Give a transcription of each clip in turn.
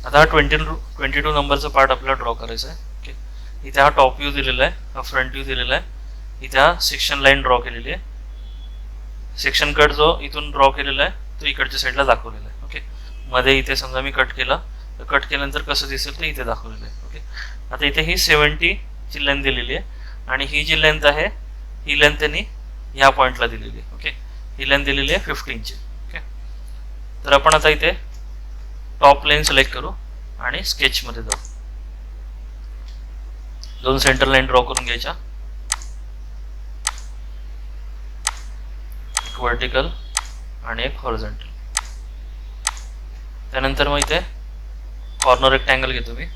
आता हा 22 नंबरचा पार्ट आपल्याला ड्रॉ करायचा आहे. ओके, इथे हा टॉप व्ह्यू दिलेला आहे, हा फ्रंट व्ह्यू दिलेला आहे, इथे हा सेक्शन लाईन ड्रॉ केलेली आहे. सेक्शन कट जो इथून ड्रॉ केलेला आहे तो इकडच्या साईडला दाखवलेला आहे. ओके, मध्ये इथे समजा मी कट केला तर कट केल्यानंतर कसं दिसेल ते इथे दाखवलेलं आहे. ओके, आता इथे ही 70 ची लेंथ दिलेली आहे आणि ही जी लेंथ आहे ही लेंथ त्यांनी ह्या पॉईंटला दिलेली आहे. ओके, ही लेंथ दिलेली आहे 15 ची. ओके, तर आपण आता इथे टॉप लाईन सिलेक्ट करू आणि स्केच मध्ये जाऊ. दोन सेंटर लाईन ड्रॉ करून घ्यायच्या, एक वर्टिकल आणि एक हॉरिझॉन्टल. त्यानंतर मग इथे कॉर्नर रेक्टँगल घेतो मी.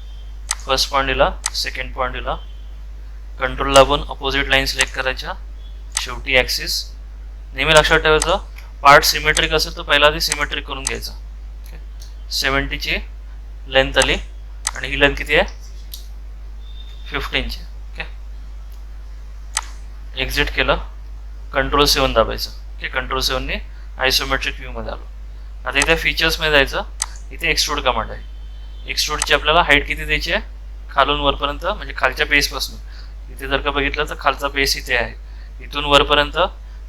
फर्स्ट पॉईंट दिला, सेकंड पॉईंट दिला, कंट्रोल दाबून अपोजिट लाईन सिलेक्ट करायच्या, शेवटी ॲक्सिस. नेहमी लक्षात ठेवायचं पार्ट सिमेट्रिक असेल तर पहिला आधी सिमेट्रिक करून घ्यायचा. 70 ची लेंथ आली आणि ही लेंथ किती आहे 15 ची. ओके, एक्झिट केलं, कंट्रोल 7 दाबायचं. ओके, कंट्रोल 7 ने आयसोमेट्रिक व्ह्यू मध्ये आलो. आता इथे फीचर्स मध्ये जायचं, इथे एक्सट्रूड कमांड आहे. एक्सट्रूडची आपल्याला हाईट किती द्यायची आहे, खालून वरपर्यंत म्हणजे खालच्या बेसपासून. इथे जर का बघितलं तर खालचा बेस इथे आहे, इथून वरपर्यंत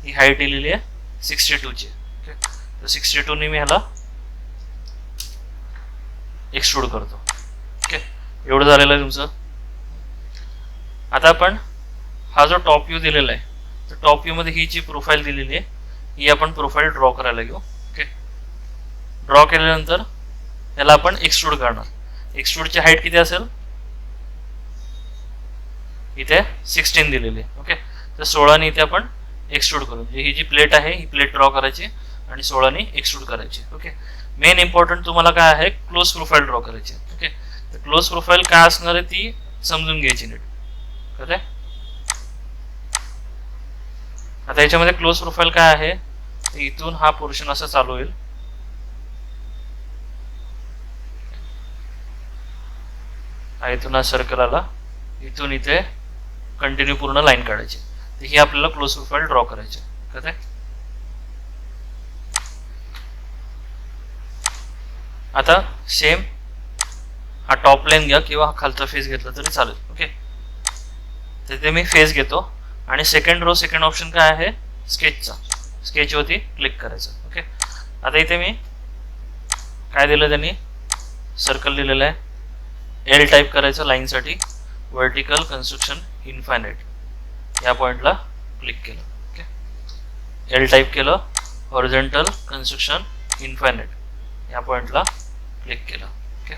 ही हाईट दिलेली आहे 62 ची. ओके, तर 62 ने मी ह्याला एक्सट्रूड करतो. ओके, एवढं झालेलं आहे तुमचं. आता आपण हा जो टॉप व्ह्यू दिलेला आहे तर टॉप व्ह्यू मध्ये ही जी प्रोफाईल दिलेली आहे ही आपण प्रोफाईल ड्रॉ करायला घेऊ. ओके, ड्रॉ केल्यानंतर याला आपण एक्सट्रूड करणार. एक्सट्रूडची हाईट किती असेल, इथे 16 दिलेली आहे. ओके, तर 16 ने इथे आपण एक्सट्रूड करू. ही जी प्लेट आहे ही प्लेट ड्रॉ करायची आणि 16 ने एक्सट्रूड करायची. ओके, मेन इम्पॉर्टंट तुम्हाला काय आहे, क्लोज प्रोफाईल ड्रॉ करायची. ओके, तर क्लोज प्रोफाईल काय असणार आहे ती समजून घ्यायची नीट. कळतंय? आता याच्यामध्ये क्लोज प्रोफाईल काय आहे, इथून हा पोर्शन असा चालू होईल, इथून हा सर्कल आला, इथून इथे कंटिन्यू पूर्ण लाईन काढायची. तर ही आपल्याला क्लोज प्रोफाईल ड्रॉ करायची. कळतंय? आता सेम हा टॉप लाईन घ्या किंवा हा खालचा फेस घेतला तरी चालेल. ओके, तिथे मी फेस घेतो आणि सेकंड रो सेकंड ऑप्शन काय आहे स्केचचा, स्केचवरती क्लिक करायचं. ओके, आता इथे मी काय दिलं त्यांनी, सर्कल दिलेलं आहे, एल टाईप करायचं लाईनसाठी, वर्टिकल कन्स्ट्रक्शन इनफायनाइट या पॉईंटला क्लिक केलं. ओके, एल टाईप केलं, हॉरिझॉन्टल कन्स्ट्रक्शन इनफायनाइट या पॉईंटला क्लिक केलं. ओके,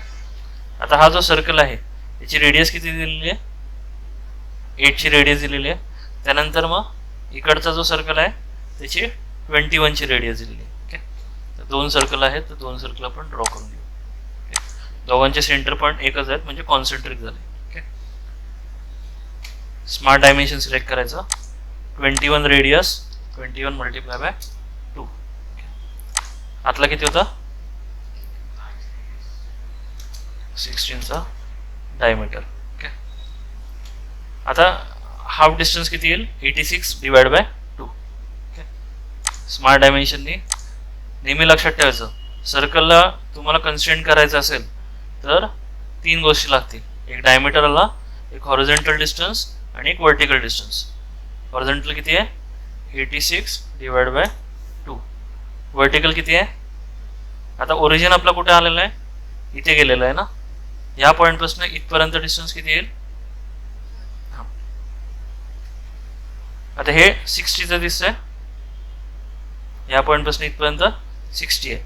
आता हा जो सर्कल आहे याची रेडियस किती दिलेली आहे, 8 ची रेडियस दिलेली आहे. त्यानंतर मग इकडचा जो सर्कल आहे त्याची 21 ची रेडियस दिलेली आहे. ओके, तर दोन सर्कल आहेत, तर दोन सर्कल आपण ड्रॉ करून घेऊ. ओके, दोघांचे सेंटर पॉईंट एकच आहेत म्हणजे कॉन्सेंट्रिक झाले. ओके, स्मार्ट डायमेन्शन सिलेक्ट करायचं, 21 रेडियस, 21 मल्टिप्लाय बाय 2. ओके, आतला किती होता 16 चा डायमीटर. ओके, आता हाफ डिस्टन्स किती येईल 86 डिवाइड बाय 2. ओके, स्मार्ट डायमेन्शननी नेहमी लक्षात ठेवायचं, सर्कलला तुम्हाला कन्स्ट्रेंट करायचं असेल तर 3 गोष्टी लागतील, एक डायमीटर आला, एक हॉरिझॉन्टल डिस्टन्स आणि एक वर्टिकल डिस्टन्स. हॉरिझॉन्टल किती आहे 86 डिवाइड बाय 2, वर्टिकल किती आहे, आता ओरिजिन आपला कुठे आलेला आहे इथे गेलेला आहे ना, या पॉइंट पासून इथपर्यंत डिस्टन्स किती येईल, आता हे 60 चं दिसतंय, या पॉइंट पासून इथपर्यंत 60 आहे,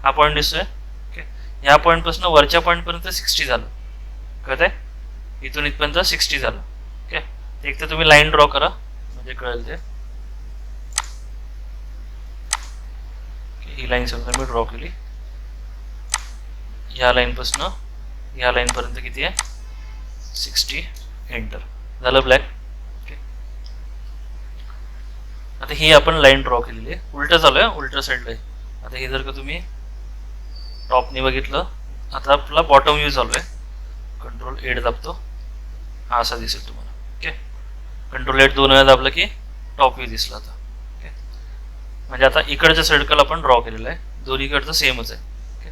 हा पॉइंट दिसतोय. ओके, या पॉइंट पासून वरच्या पॉइंट पर्यंत 60 झालं. कळतंय, इथून इथपर्यंत 60 झालं. ओके, एक तर तुम्ही लाईन ड्रॉ करा म्हणजे कळेल ते. ही लाईन समजा मी ड्रॉ केली, या लाईन पासून या लाईन पर्यंत किती आहे 60, एंटर झालं ब्लॅक. ओके, आता ही आपण लाईन ड्रॉ केलेली आहे, उलट चालू आहे, उलट साईडला आहे. आता हे जर का तुम्ही टॉपने बघितलं, आता आपला बॉटम व्ह्यू चालू आहे, कंट्रोल 8 दाबतो, हा असा दिसेल तुम्हाला. ओके, कंट्रोल 8 2 वेळा दाबलं की टॉप व्ह्यू दिसला. आता ओके, म्हणजे आता इकडचं सर्कल आपण ड्रॉ केलेलं आहे, दोन्हीकडचं सेमच आहे. ओके,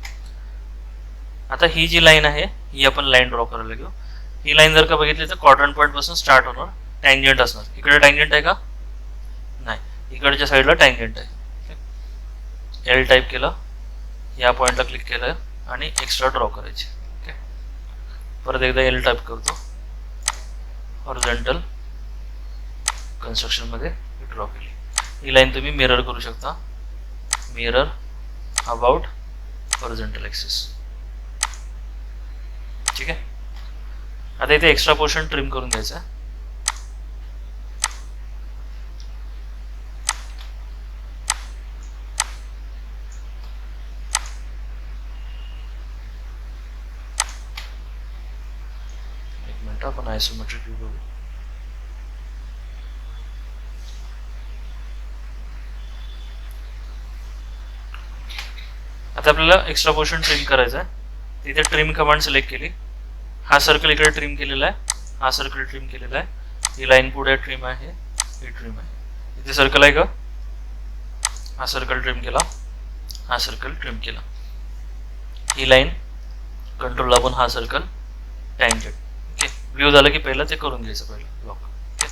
आता ही जी लाईन आहे ही आपण लाईन ड्रॉ करायला घेऊ. ही लाईन जर का बघितली तर क्वाड्रंट पॉईंट पासून स्टार्ट होणार, टँजंट असणार. इकडे टँजंट आहे का? नाही, इकडच्या साईडला टँजंट आहे. एल टाईप केलं, या पॉईंटला क्लिक केलं आणि एक्स्ट्रा ड्रॉ करायचे. ओके, परत एकदा एल टाईप करतो, हॉरिझॉन्टल कन्स्ट्रक्शन मध्ये ड्रॉ केली. ही लाईन तुम्ही मिरर करू शकता, मिरर अबाउट हॉरिझॉन्टल ॲक्सिस. ठीक आहे. आता इथे एक्स्ट्रा पोर्शन ट्रिम करून घ्यायचा आहे. एक मिनिट, आपण आयसोमेट्रिक व्ह्यू बघू. आता आपल्याला एक्स्ट्रा पोर्शन ट्रिम करायचा आहे. तिथे ट्रिम कमांड सिलेक्ट केली, हा सर्कल इकडे ट्रिम केलेला आहे, हा सर्कल ट्रिम केलेला आहे, ही लाईन पुढे ट्रिम आहे, ही ट्रिम आहे. इथे सर्कल आहे का? हा सर्कल ट्रिम केला, हा सर्कल ट्रिम केला. ही लाईन कंट्रोल दाबून हा सर्कल टँजंट. ओके, व्ह्यू झालं की पहिलं ते करून घ्यायचं पहिलं ब्लॉक. ओके,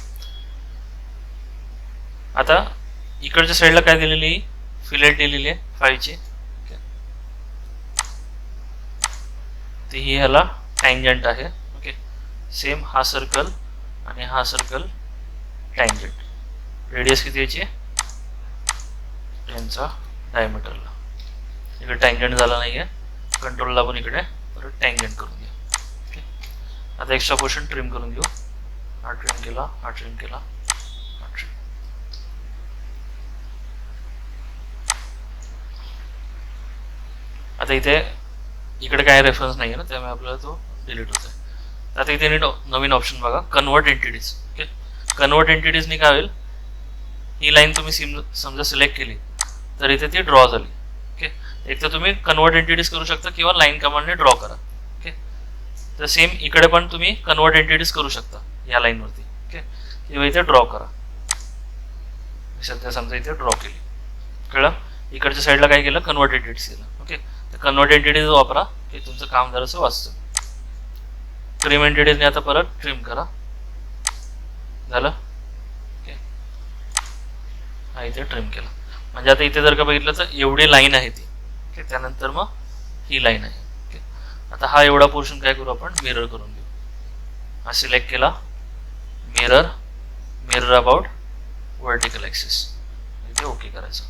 आता इकडच्या साईडला काय दिलेली? फिलेट दिलेली आहे 5 ची. ती ही ह्याला टँजंट आहे. ओके, सेम हा सर्कल आणि हा सर्कल टँजंट. रेडियस किती याची? 10 चा डायमीटरला. इकडे टँजंट झाला नाही आहे, कंट्रोल दाबून इकडे परत टँजंट करून घ्या. ओके, आता एक्स्ट्रा पोर्शन ट्रिम करून घेऊ. हा ट्रिम केला, हा ट्रिम केला, हा ट्रिम. आता इथे इकडे काय रेफरन्स नाही आहे ना, त्यामुळे आपल्याला तो डिलीट होत आहे. आता इथे नवीन ऑप्शन बघा, कन्वर्ट एंटिटीज. ओके, कन्वर्ट एंटिटीजनी काय होईल? ही लाईन तुम्ही समजा सिलेक्ट केली तर इथे ती ड्रॉ झाली. ओके, एक तर तुम्ही कन्वर्ट एंटिटीज करू शकता किंवा लाईन कमांडने ड्रॉ करा. ओके, तर सेम इकडे पण तुम्ही कन्वर्ट एंटिटीज करू शकता या लाईनवरती. ओके, किंवा इथे ड्रॉ करा. सध्या समजा इथे ड्रॉ केली, कळलं? इकडच्या साईडला काय केलं? कन्वर्ट एंटिटीज केलं. ओके, तर कन्वर्ट एंटिटीज वापरा की तुमचं काम जरासं वाचतं. ट्रिम एंटिटीजने आता परत ट्रिम करा. झालं? ओके, हा इथे ट्रिम केला. म्हणजे आता इथे जर का बघितलं तर एवढी लाईन आहे ती. ओके, त्यानंतर मग ही लाईन आहे. ओके, आता हा एवढा पोर्शन काय करू आपण? मिरर करून घेऊ. हा सिलेक्ट केला, mirror, mirror about vertical axis. इथे ओके करायचं.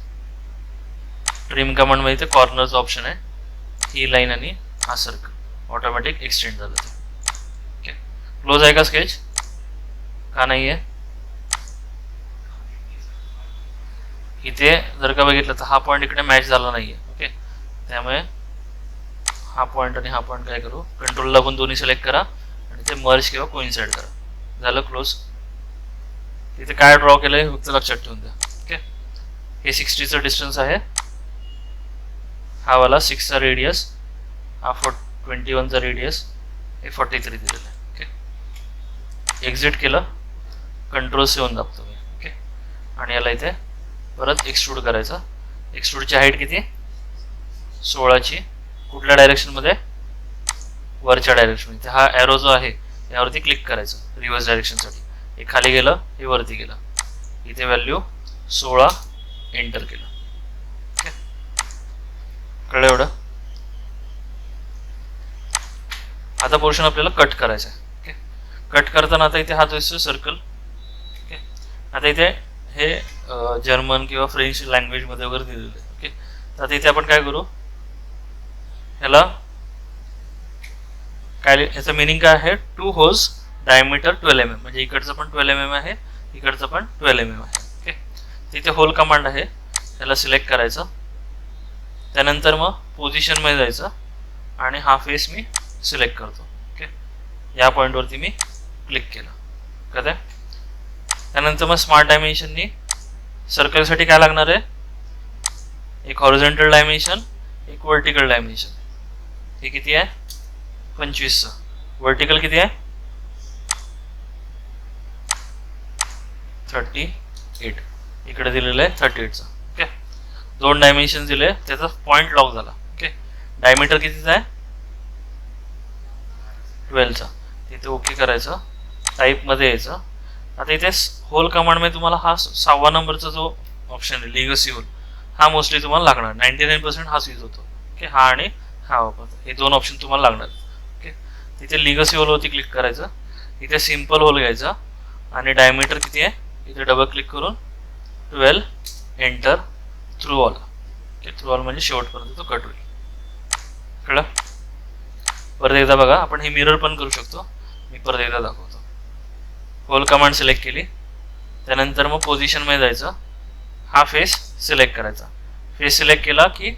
ट्रिम कमांड मध्ये इथे कॉर्नरचं ऑप्शन आहे. ही लाईन आणि हा सर्कल ऑटोमॅटिक एक्सटेंड झालं ते. ओके, क्लोज आहे का स्केच? का नाही आहे? इथे जर का बघितलं तर हा पॉईंट इकडे मॅच झाला नाही आहे. ओके, त्यामुळे हा पॉईंट आणि हा पॉईंट काय करू? कंट्रोल दाबून दोन्ही सिलेक्ट करा आणि ते मर्ज किंवा कोइन्साइड करा. झालं क्लोज. इथे काय ड्रॉ केलंय फक्त लक्षात ठेवून द्या. ओके, हे 60चं डिस्टन्स आहे, हा वाला 6चा रेडियस, हा 21चा रेडियस, हे 43 दिलेलं आहे. ओके, एक्झिट केलं, कंट्रोल 7 दाबतो मी. ओके, आणि याला इथे परत एक्सट्रूड करायचं. एक्सट्रूडची हाईट किती? 16ची. कुठल्या डायरेक्शनमध्ये? वरच्या डायरेक्शनमध्ये. हा ॲरो जो आहे यावरती क्लिक करायचं रिव्हर्स डायरेक्शनसाठी. हे खाली गेलं, हे वरती गेलं. इथे व्हॅल्यू 16 एंटर केलं. ओके, कळलं एवढं? आता पोर्शन आपल्याला कट करायचा आहे. ओके, कट करताना आता इथे हा जो दिसतो सर्कल. ओके, आता इथे हे जर्मन किंवा फ्रेंच लँग्वेजमध्ये वगैरे दिलेलं आहे. ओके, तर आता इथे आपण काय करू? ह्याला काय, ह्याचं मिनिंग काय आहे? 2 होल्स डायमीटर 12 mm. म्हणजे इकडचं पण 12 mm आहे, इकडचं पण 12 mm आहे. ओके, तिथे होल कमांड आहे, त्याला सिलेक्ट करायचं. त्यानंतर मग पोझिशनमध्ये जायचं आणि हा फेस मी सिलेक्ट करतो. ओके, या पॉईंटवरती मी क्लिक केलं. कळतंय? त्यानंतर मग स्मार्ट डायमेन्शननी सर्कलसाठी काय लागणार आहे? एक हॉरिझॉन्टल डायमेन्शन, एक वर्टिकल डायमेन्शन. हे किती आहे? 25चं. वर्टिकल किती आहे? 38. इकडे दिलेलं आहे 38चं. ओके, 2 डायमेन्शन दिले, त्याचा पॉईंट लॉक झाला. ओके, डायमीटर कितीचा आहे? 12चा, तिथे ओके करायचं, टाईपमध्ये यायचं. आता इथे होल कमांडमध्ये तुम्हाला हा 6वा नंबरचा जो ऑप्शन आहे लिगसी होल, हा मोस्टली तुम्हाला लागणार. 99% हाच यूज होतो. ओके, हा आणि हा वापरतो, हे 2 ऑप्शन तुम्हाला लागणार. ओके, तिथे लिगसी होलवरती क्लिक करायचं, इथे सिम्पल होल घ्यायचा आणि डायमीटर किती आहे इथे डबल क्लिक करून 12 enter through all. Okay, through all म्हणजे शेवटपर्यंत तो कट होईल. कळलं? परत एकदा बघा, आपण हे मिरर पण करू शकतो. मी परत एकदा दाखवतो. होल कमांड सिलेक्ट केली, त्यानंतर मग पोझिशनमध्ये जायचं, हा फेस सिलेक्ट करायचा. फेस सिलेक्ट केला की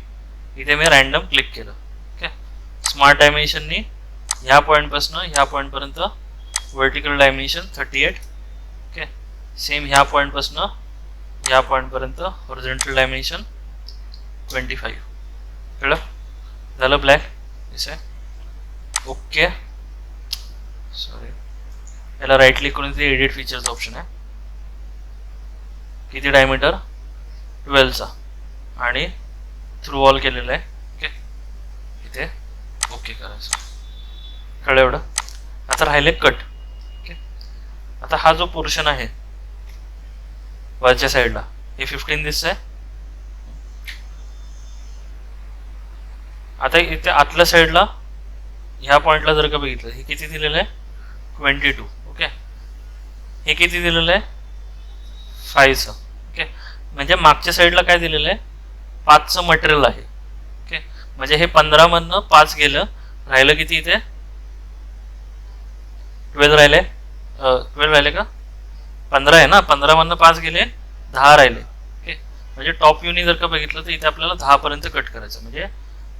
इथे मी रॅन्डम क्लिक केलं. ओके, स्मार्ट डायमेन्शननी ह्या पॉईंटपासून ह्या पॉईंटपर्यंत वर्टिकल डायमेन्शन 38. ओके, सेम ह्या पॉईंटपासून ह्या पॉईंटपर्यंत हॉरिझॉन्टल डायमेन्शन 25. कळलं? झालं ब्लॅक दिसतंय. ओके, सॉरी, याला राईट क्लिक करून इथे एडिट फीचर्स ऑप्शन आहे. किती डायमीटर 12चा आणि थ्रू ऑल केलेलं आहे. ओके, इथे ओके करायचं. कळलं एवढं? आता राहिले कट. ओके, आता हा जो पोर्शन आहे वरच्या साईडला, हे 15 दिसतंय. आता इथे आतल्या साईडला ह्या पॉइंटला जर का बघितलं, हे किती दिलेलं आहे 22. ओके, हे किती दिलेलं आहे 5चं. ओके, म्हणजे मागच्या साईडला काय दिलेलं आहे 5चं मटेरियल आहे. ओके, म्हणजे हे 15 मधनं 5 गेलं, राहिलं किती इथे 12 राहिले. 12 राहिले का 15 आहे ना, 15 मधनं 5 गेले, 10 राहिले. ओके, म्हणजे टॉप व्ह्यूनी जर का बघितलं तर इथे आपल्याला 10 पर्यंत कट करायचं, म्हणजे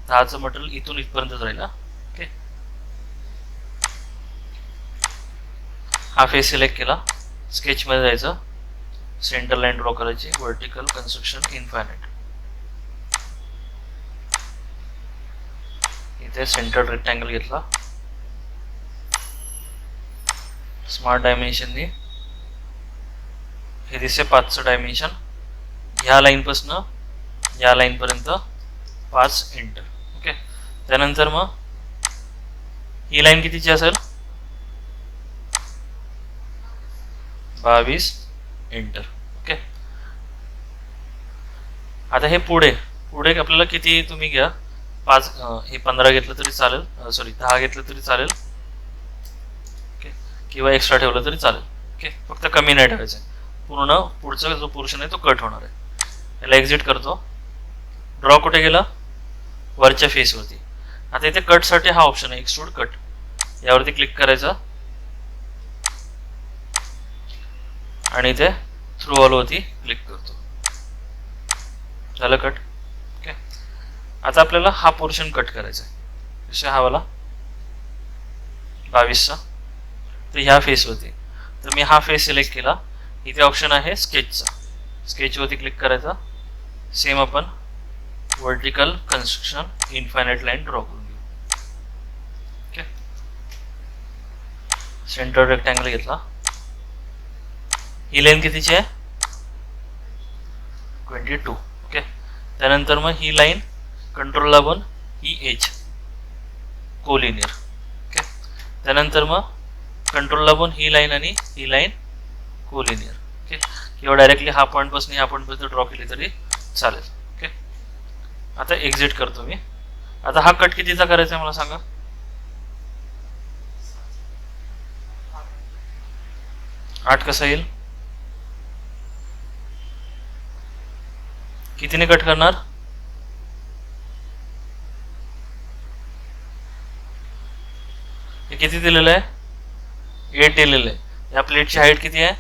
10चं मटेरियल इथून इथपर्यंतच राहिलं. ओके, हा फेस सिलेक्ट केला, स्केचमध्ये जायचं, सेंटर लाईन ड्रॉ करायची, वर्टिकल कन्स्ट्रक्शन इनफायनाइट. इथे सेंटर रेक्टँगल घेतला, स्मार्ट डायमेन्शननी हे दिसे 5चं डायमेन्शन, ह्या लाईनपासून या लाईनपर्यंत 5 एंटर. ओके, त्यानंतर मग ही लाईन कितीची असेल 22 एंटर. ओके, आता हे पुढे पुढे आपल्याला किती तुम्ही घ्या, 5 हे 15 घेतलं तरी चालेल, सॉरी 10 घेतलं तरी चालेल. ओके, किंवा एक्स्ट्रा ठेवलं तरी चालेल. ओके, फक्त कमी नाही ठेवायचं, पूर्ण पुढचा जो पोर्शन आहे तो कट होणार आहे. याला एक्झिट करतो. ड्रॉ कुठे गेला वरच्या फेसवरती. आता इथे कटसाठी हा ऑप्शन आहे एक्सट्रूड कट, यावरती क्लिक करायचं आणि इथे थ्रू ऑल वरती क्लिक करतो. झालं कट. ओके, आता आपल्याला हा पोर्शन कट करायचा आहे, कशा हा वाला 22चा. तर ह्या फेसवरती, तर मी हा फेस सिलेक्ट केला, इथे ऑप्शन आहे स्केचचा, स्केचवरती क्लिक करायचा. सेम आपण vertical construction infinite line draw करून घेऊ. ओके, सेंटर रेक्टँगल घेतला, ही लाईन कितीची आहे 22. ओके, त्यानंतर मग ही लाईन कंट्रोल दाबून ही एज कोलिनियर. ओके, त्यानंतर मग कंट्रोल दाबून ही लाईन आणि ही लाईन कोलिनियर. ओके, किंवा डायरेक्टली हा पॉईंटपासून ह्या पॉईंटपर्यंत ड्रॉ केली तरी चालेल. ओके, आता एक्झिट करतो मी. आता हा कट कितीचा करायचा आहे मला सांगा. 8 कसा येईल, कितीने कट करणार, हे किती दिलेलं आहे 8 दिलेलं आहे. या प्लेटची हाईट किती आहे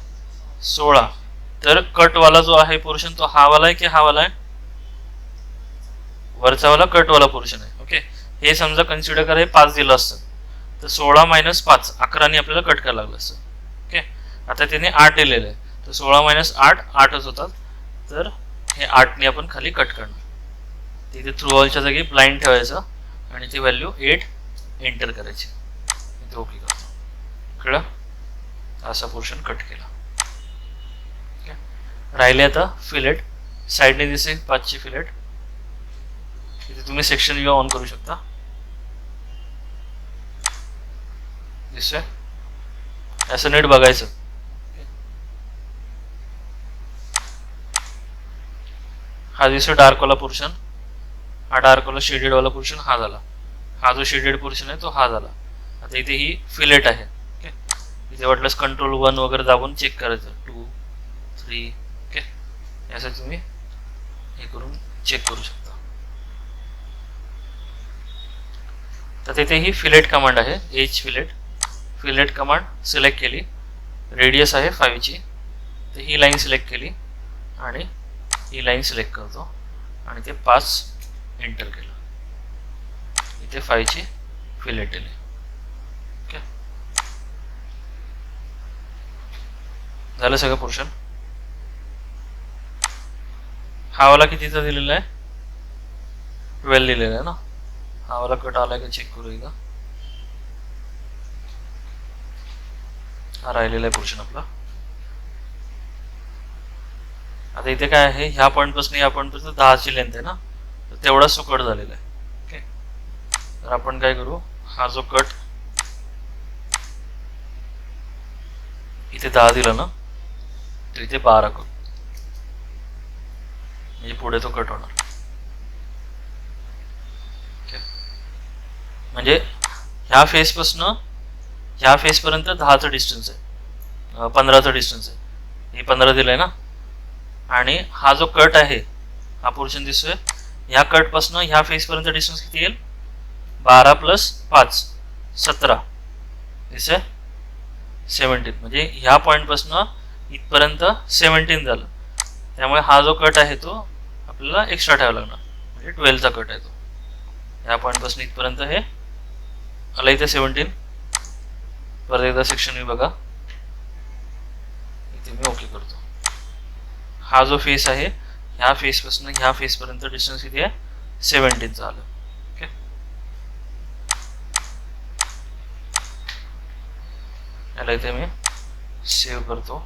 16. तर कटवाला जो आहे पोर्शन तो हा वाला आहे की हा वाला आहे, वरचा वाला कटवाला पोर्शन आहे. ओके, हे समजा कन्सिडर करा हे 5 दिलं असतं, तर 16 - 5 11ने आपल्याला कट करायला लागलं असतं. ओके, आता त्याने 8 दिलेलं आहे, तर 16 - 8 8च होतात, तर हे 8ने आपण खाली कट करणार. तिथे थ्रू ऑलच्या जागी ब्लाइंड ठेवायचं आणि ती व्हॅल्यू 8 एंटर करायची. इथे ओके करतो. कळलं? असा पोर्शन कट केला. राहिले आता फिलेट, साईडने दिसेल 5ची फिलेट, इथे तुम्ही सेक्शन व्ह्यू ऑन करू शकता. दिसतोय? असं नीट बघायचं. हा दिसतो डार्क वाला पोर्शन, हा डार्क वाला शेडेड वाला पोर्शन हा झाला, हा जो शेडेड पोर्शन आहे तो हा झाला. आता इथे ही फिलेट आहे. ओके, इथे वाटल्यास कंट्रोल 1 वगैरे दाबून चेक करायचं, 2 3. ओके, यासाठी तुम्ही हे करून चेक करू शकता. तर तिथे ही फिलेट कमांड आहे, edge fillet. Fillet command select केली, रेडियस आहे 5 ची, तर ही लाईन सिलेक्ट केली आणि ही लाईन सिलेक्ट करतो आणि ते 5 एंटर केलं. इथे 5 ची फिलेट दिली. ओके, झालं सगळं पोर्शन. हा वाला कितीचा दिलेला आहे? 12 दिलेला आहे ना. हा वाला कट आलाय का चेक करू एकदा. हा राहिलेला आहे पोर्शन आपला. आता इथे काय आहे, ह्या पॉईंट पासून या पॉईंट पर्यंत 10 ची लेंथ आहे ना, तर तेवढाच तो कट झालेला आहे. ओके, तर आपण काय करू, हा जो कट इथे 10 दिला ना, तर इथे 12 करू, म्हणजे पुढे तो कट होणार. म्हणजे ह्या फेस पासून ह्या फेस पर्यंत 10चं डिस्टन्स आहे, 15चं डिस्टन्स आहे. हे 15 दिलंय ना, आणि हा जो कट आहे, हा पोर्शन दिसतोय, ह्या कट पासून ह्या फेस पर्यंत डिस्टन्स किती येईल? 12 + 5 17 दिसतंय, 17. म्हणजे ह्या पॉईंट पासून इथपर्यंत 17 झालं. त्यामुळे हा जो कट आहे तो आपल्याला एक्स्ट्रा ठेवावा लागणार, म्हणजे 12चा कट आहे तो. ह्या पॉईंट पासून इथपर्यंत हे आला, इथे 17. परत एकदा सेक्शन मी बघा, इथे मी ओके करतो. हा जो फेस आहे, ह्या फेस पासून ह्या फेस पर्यंत डिस्टन्स किती आहे? 17चा आलं. ओके, याला इथे मी सेव्ह करतो.